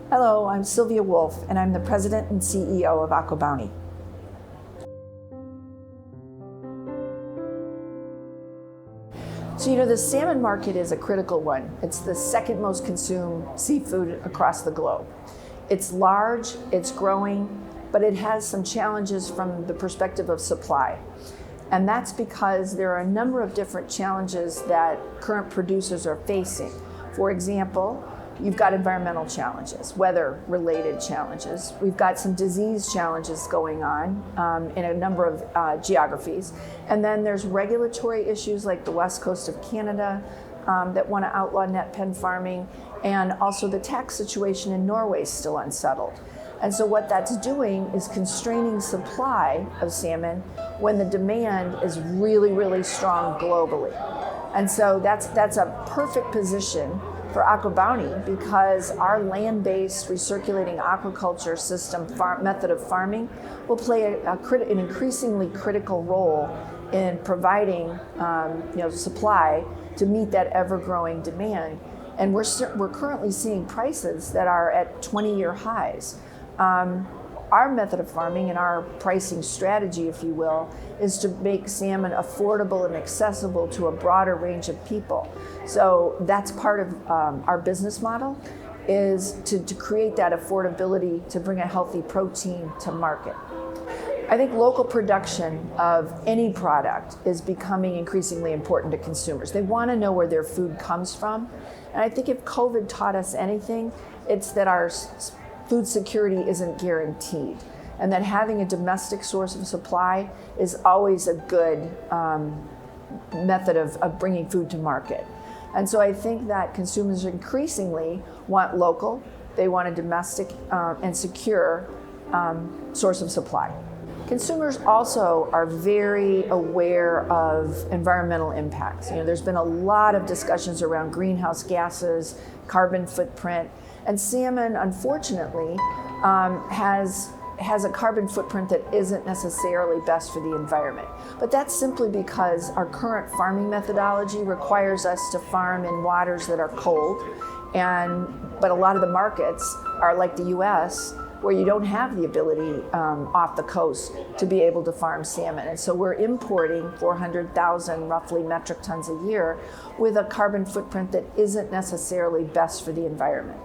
Hello, I'm Sylvia Wulf, and I'm the President and CEO of AquaBounty. So, the salmon market is a critical one. It's the second most consumed seafood across the globe. It's large, it's growing, but it has some challenges from the perspective of supply. And that's because there are a number of different challenges that current producers are facing. For example, you've got environmental challenges, weather-related challenges. We've got some disease challenges going on in a number of geographies. And then there's regulatory issues like the west coast of Canada that want to outlaw net pen farming, and also the tax situation in Norway is still unsettled. And so what that's doing is constraining supply of salmon when the demand is really, really strong globally. And so that's a perfect position for AquaBounty because our land-based recirculating aquaculture system method of farming will play an increasingly critical role in providing supply to meet that ever-growing demand. And we're currently seeing prices that are at 20-year highs. Our method of farming and our pricing strategy, if you will, is to make salmon affordable and accessible to a broader range of people. So that's part of our business model, is to create that affordability to bring a healthy protein to market. I think local production of any product is becoming increasingly important to consumers. They want to know where their food comes from. And I think if COVID taught us anything, it's that our food security isn't guaranteed, and that having a domestic source of supply is always a good method of bringing food to market. And so I think that consumers increasingly want local, they want a domestic and secure source of supply. Consumers also are very aware of environmental impacts. There's been a lot of discussions around greenhouse gases, carbon footprint, and salmon, unfortunately, has a carbon footprint that isn't necessarily best for the environment. But that's simply because our current farming methodology requires us to farm in waters that are cold, but a lot of the markets are like the US, where you don't have the ability off the coast to be able to farm salmon. And so we're importing 400,000 roughly metric tons a year with a carbon footprint that isn't necessarily best for the environment.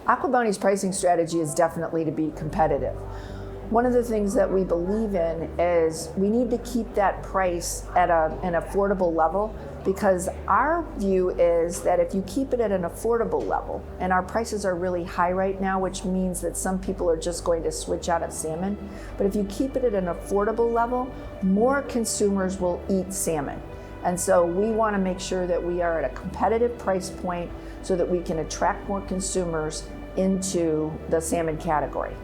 AquaBounty's pricing strategy is definitely to be competitive. One of the things that we believe in is we need to keep that price at an affordable level, because our view is that if you keep it at an affordable level, and our prices are really high right now, which means that some people are just going to switch out of salmon, but if you keep it at an affordable level, more consumers will eat salmon. And so we want to make sure that we are at a competitive price point so that we can attract more consumers into the salmon category.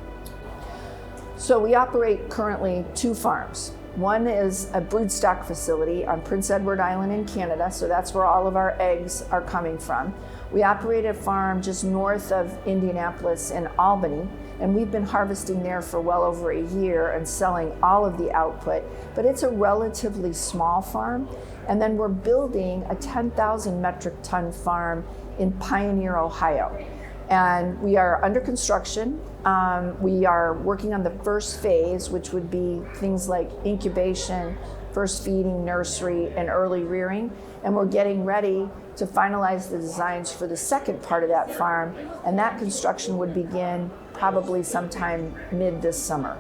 So we operate currently 2 farms. One is a broodstock facility on Prince Edward Island in Canada, so that's where all of our eggs are coming from. We operate a farm just north of Indianapolis in Albany, and we've been harvesting there for well over a year and selling all of the output, but it's a relatively small farm. And then we're building a 10,000 metric ton farm in Pioneer, Ohio. And we are under construction. We are working on the first phase, which would be things like incubation, first feeding, nursery, and early rearing. And we're getting ready to finalize the designs for the second part of that farm. And that construction would begin probably sometime mid this summer.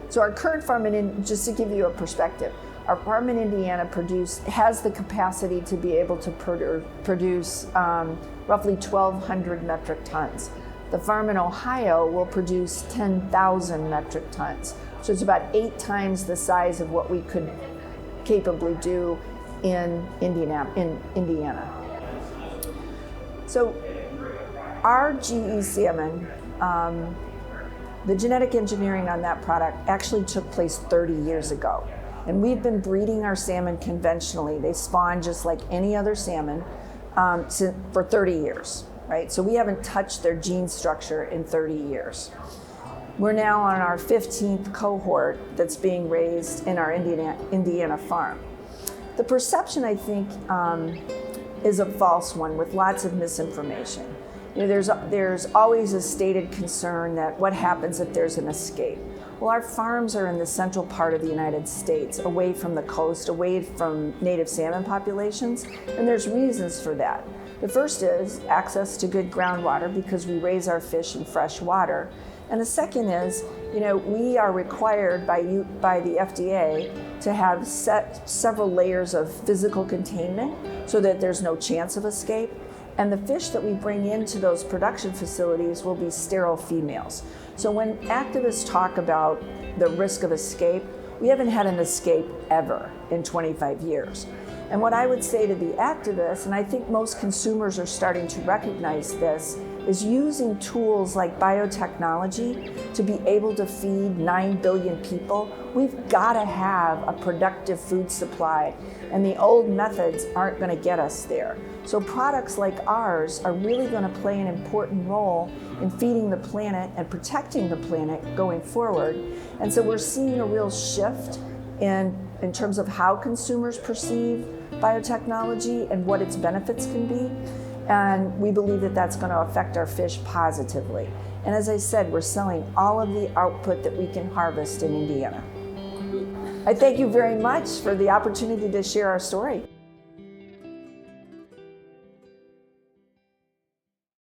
So our current farm, just to give you a perspective, our farm in Indiana has the capacity to be able to produce roughly 1,200 metric tons. The farm in Ohio will produce 10,000 metric tons. So it's about 8 times the size of what we could capably do in Indiana. So our GE salmon, the genetic engineering on that product actually took place 30 years ago. And we've been breeding our salmon conventionally. They spawn just like any other salmon for 30 years, right? So we haven't touched their gene structure in 30 years. We're now on our 15th cohort that's being raised in our Indiana farm. The perception, I think, is a false one with lots of misinformation. There's always a stated concern that what happens if there's an escape. Well, our farms are in the central part of the United States, away from the coast, away from native salmon populations, and there's reasons for that. The first is access to good groundwater because we raise our fish in fresh water. And the second is, we are required by the FDA to have several layers of physical containment so that there's no chance of escape. And the fish that we bring into those production facilities will be sterile females. So when activists talk about the risk of escape, we haven't had an escape ever in 25 years. And what I would say to the activists, and I think most consumers are starting to recognize this, is using tools like biotechnology to be able to feed 9 billion people. We've got to have a productive food supply, and the old methods aren't going to get us there. So products like ours are really going to play an important role in feeding the planet and protecting the planet going forward. And so we're seeing a real shift in terms of how consumers perceive biotechnology and what its benefits can be. And we believe that that's going to affect our fish positively. And as I said, we're selling all of the output that we can harvest in Indiana. I thank you very much for the opportunity to share our story.